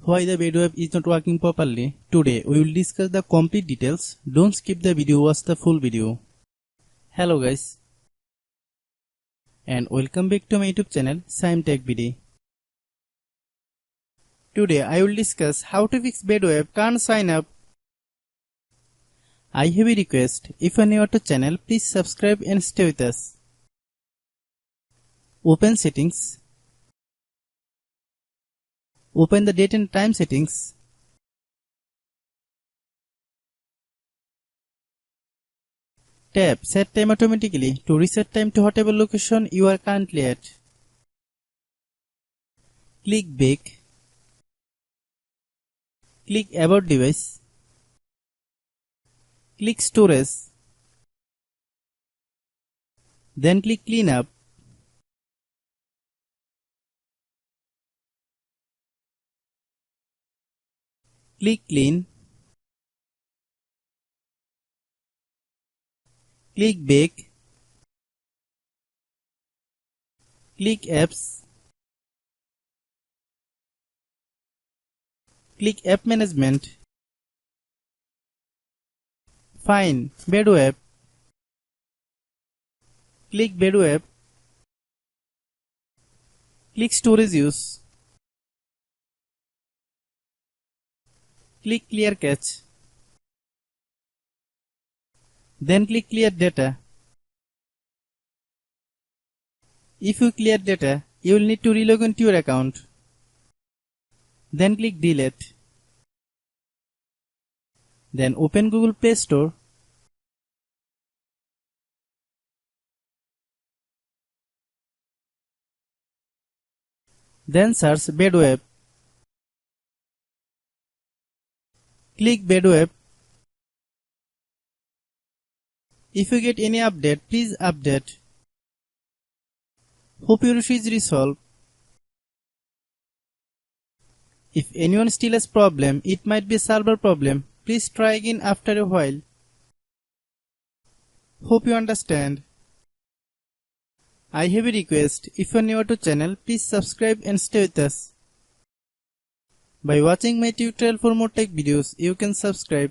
Why the Badoo app is not working properly. Today we will discuss the complete details. Don't skip the video, watch the full video. Hello guys, and welcome back to my YouTube channel Shaem Tech BD. Today I will discuss how to fix Badoo app can't sign up. I have a request. If you are new to channel, please subscribe and stay with us. Open settings. Open the date and time settings. Tap Set Time automatically to reset time to whatever location you are currently at. Click Back. Click About Device. Click Storage. Then click Clean Up. Click Clean. Click Back. Click Apps. Click App Management. Find Badoo app. Click Badoo app. Click Storage Use. Click Clear Cache. Then click Clear Data. If you clear data, you will need to relog into your account. Then click Delete. Then open Google Play Store. Then search Badoo app. Click Badoo app. If you get any update, please update. Hope your issue is resolved. If anyone still has problem, it might be a server problem. Please try again after a while. Hope you understand. I have a request. If you are new to channel, please subscribe and stay with us. By watching my tutorial for more tech videos, you can subscribe.